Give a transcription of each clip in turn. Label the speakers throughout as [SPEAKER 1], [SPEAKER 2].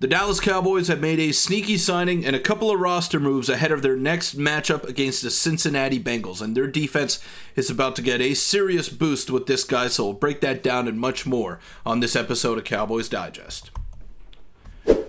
[SPEAKER 1] The Dallas Cowboys have made a sneaky signing and a couple of roster moves ahead of their next matchup against the Cincinnati Bengals, and their defense is about to get a serious boost with this guy, so we'll break that down and much more on this episode of Cowboys Digest.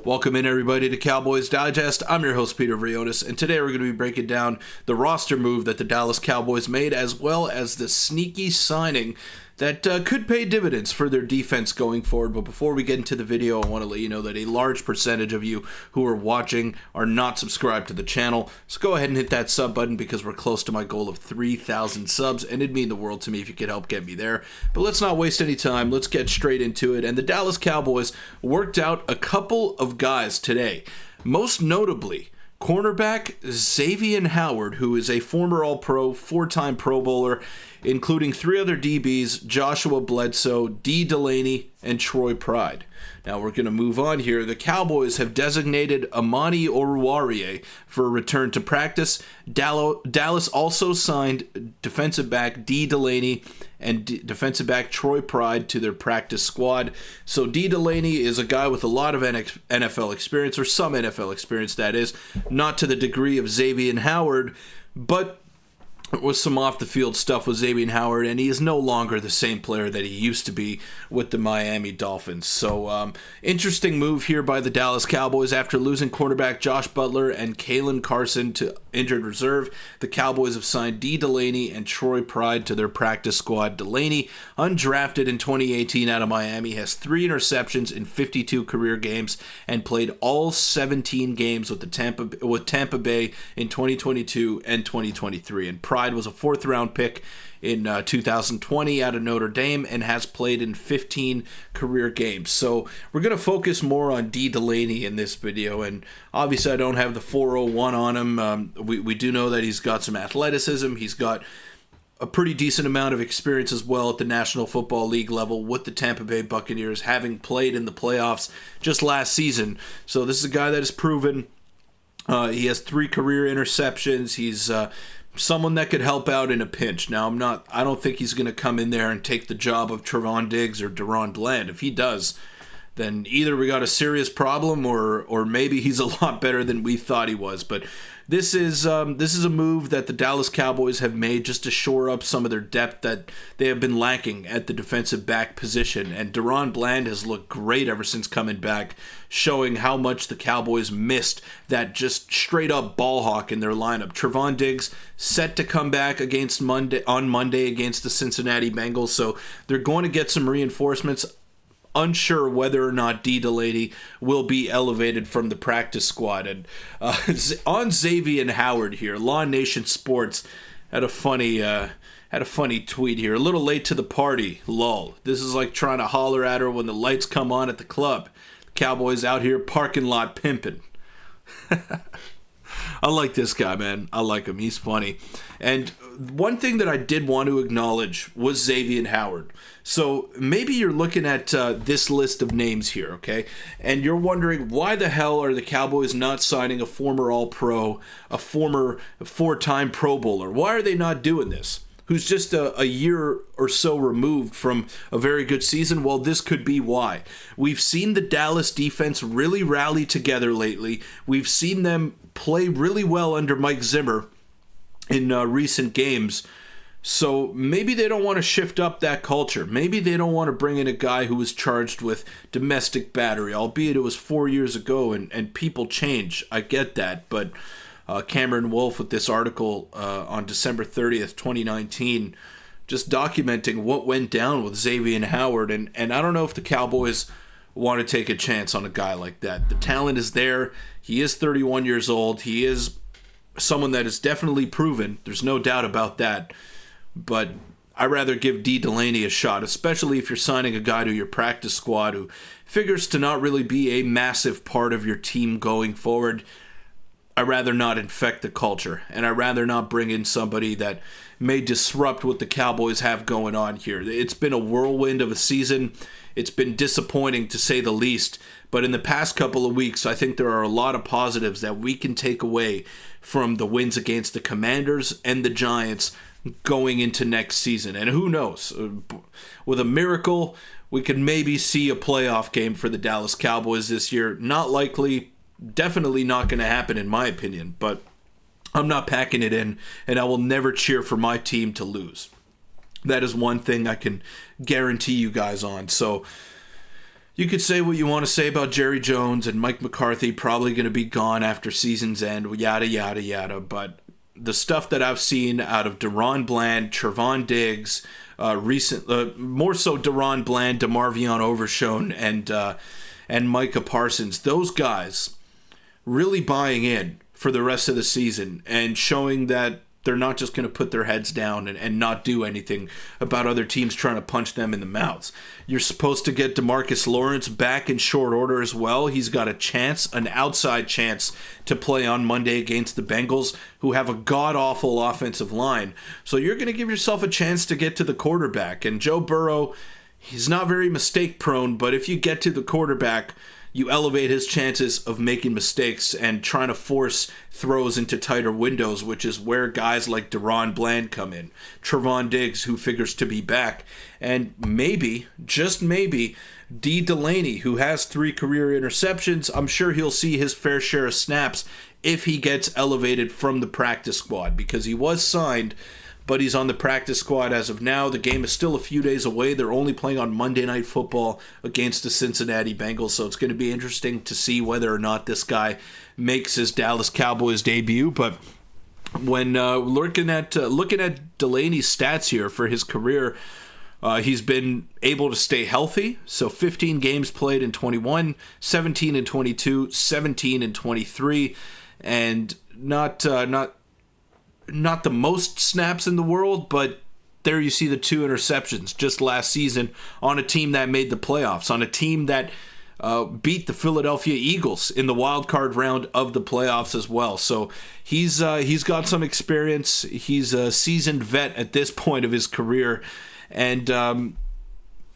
[SPEAKER 1] Welcome in, everybody, to Cowboys Digest. I'm your host, Peter Vryonis, and today we're going to be breaking down the roster move that the Dallas Cowboys made, as well as the sneaky signing that could pay dividends for their defense going forward. But before we get into the video, I want to let you know that a large percentage of you who are watching are not subscribed to the channel. So go ahead and hit that sub button because we're close to my goal of 3,000 subs, and it'd mean the world to me if you could help get me there. But let's not waste any time. Let's get straight into it. And the Dallas Cowboys worked out a couple of guys today. Most notably, cornerback Xavien Howard, who is a former All-Pro, four-time Pro Bowler, including three other DBs, Joshua Bledsoe, Dee Delaney, and Troy Pride. Now we're going to move on here. The Cowboys have designated Amani Oruwariye for a return to practice. Dallas also signed defensive back Dee Delaney and defensive back Troy Pride to their practice squad. So Dee Delaney is a guy with a lot of NFL experience, or some NFL experience that is, not to the degree of Xavien Howard, but with some off-the-field stuff with Xavien Howard, and he is no longer the same player that he used to be with the Miami Dolphins. So, interesting move here by the Dallas Cowboys. After losing cornerback Josh Butler and Kalen Carson to injured reserve, the Cowboys have signed Dee Delaney and Troy Pride to their practice squad. Delaney, undrafted in 2018 out of Miami, has 3 interceptions in 52 career games and played all 17 games with Tampa Bay in 2022 and 2023. And Pride was a 4th-round pick in 2020 out of Notre Dame and has played in 15 career games. So we're going to focus more on Dee Delaney in this video, and obviously I don't have the 401 on him. We do know that he's got some athleticism. He's got a pretty decent amount of experience as well at the National Football League level with the Tampa Bay Buccaneers, having played in the playoffs just last season. So this is a guy that is proven. He has 3 career interceptions. He's someone that could help out in a pinch. Now, I don't think he's going to come in there and take the job of Trevon Diggs or DaRon Bland. If he does, then either we got a serious problem or maybe he's a lot better than we thought he was. But this is a move that the Dallas Cowboys have made just to shore up some of their depth that they have been lacking at the defensive back position. And DaRon Bland has looked great ever since coming back, showing how much the Cowboys missed that just straight up ball hawk in their lineup. Trevon Diggs set to come back on Monday against the Cincinnati Bengals, so they're going to get some reinforcements. Unsure whether or not Dee Delaney will be elevated from the practice squad. And on Xavien Howard here, Law Nation Sports had a funny tweet here. A little late to the party, lol. This is like trying to holler at her when the lights come on at the club. The Cowboys out here parking lot pimping. I like this guy, man. I like him. He's funny. And one thing that I did want to acknowledge was Xavien Howard. So maybe you're looking at this list of names here, okay? And you're wondering, why the hell are the Cowboys not signing a former All-Pro, a former 4-time Pro Bowler? Why are they not doing this? Who's just a year or so removed from a very good season? Well, this could be why. We've seen the Dallas defense really rally together lately. We've seen them play really well under Mike Zimmer in recent games. So maybe they don't want to shift up that culture. Maybe they don't want to bring in a guy who was charged with domestic battery, albeit it was 4 years ago and people change. I get that, but Cameron Wolfe with this article on December 30th, 2019, just documenting what went down with Xavien Howard. And I don't know if the Cowboys want to take a chance on a guy like that. The talent is there. He is 31 years old. He is someone that is definitely proven. There's no doubt about that. But I'd rather give Dee Delaney a shot, especially if you're signing a guy to your practice squad who figures to not really be a massive part of your team going forward. I'd rather not infect the culture, and I'd rather not bring in somebody that may disrupt what the Cowboys have going on here. It's been a whirlwind of a season. It's been disappointing, to say the least. But in the past couple of weeks, I think there are a lot of positives that we can take away from the wins against the Commanders and the Giants going into next season. And who knows, with a miracle, we could maybe see a playoff game for the Dallas Cowboys this year. Not likely, definitely not going to happen in my opinion, but I'm not packing it in, and I will never cheer for my team to lose. That is one thing I can guarantee you guys on. So you could say what you want to say about Jerry Jones and Mike McCarthy probably going to be gone after season's end, yada, yada, yada. But the stuff that I've seen out of Deron Bland, Trevon Diggs, more so Deron Bland, DeMarvion Overshown, and Micah Parsons, those guys really buying in for the rest of the season and showing that they're not just going to put their heads down and not do anything about other teams trying to punch them in the mouths. You're supposed to get DeMarcus Lawrence back in short order as well. He's got a chance, an outside chance, to play on Monday against the Bengals, who have a god-awful offensive line. So you're going to give yourself a chance to get to the quarterback. And Joe Burrow, he's not very mistake-prone, but if you get to the quarterback, you elevate his chances of making mistakes and trying to force throws into tighter windows, which is where guys like Deron Bland come in. Trevon Diggs, who figures to be back. And maybe, just maybe, Dee Delaney, who has 3 career interceptions. I'm sure he'll see his fair share of snaps if he gets elevated from the practice squad, because he was signed, but he's on the practice squad as of now. The game is still a few days away. They're only playing on Monday Night Football against the Cincinnati Bengals, so it's going to be interesting to see whether or not this guy makes his Dallas Cowboys debut. But when looking at Delaney's stats here for his career, he's been able to stay healthy. So 15 games played in 21, 17 in 22, 17 in 23, and not the most snaps in the world, but there you see the 2 interceptions just last season on a team that made the playoffs, on a team that beat the Philadelphia Eagles in the wild card round of the playoffs as well. So he's got some experience. He's a seasoned vet at this point of his career, and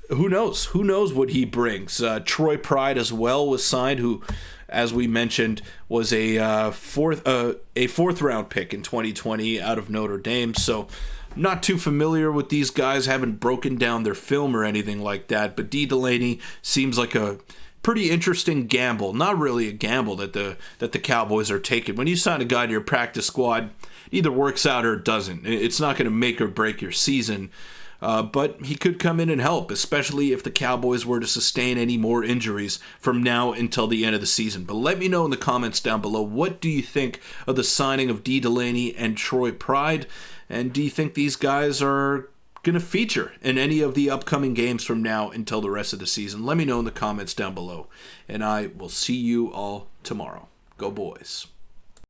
[SPEAKER 1] who knows? Who knows what he brings? Troy Pride as well was signed, who, as we mentioned, was a fourth round pick in 2020 out of Notre Dame. So not too familiar with these guys, haven't broken down their film or anything like that. But Dee Delaney seems like a pretty interesting gamble. Not really a gamble that the Cowboys are taking. When you sign a guy to your practice squad, it either works out or it doesn't. It's not going to make or break your season. But he could come in and help, especially if the Cowboys were to sustain any more injuries from now until the end of the season. But let me know in the comments down below, what do you think of the signing of Dee Delaney and Troy Pride? And do you think these guys are going to feature in any of the upcoming games from now until the rest of the season? Let me know in the comments down below. And I will see you all tomorrow. Go Boys.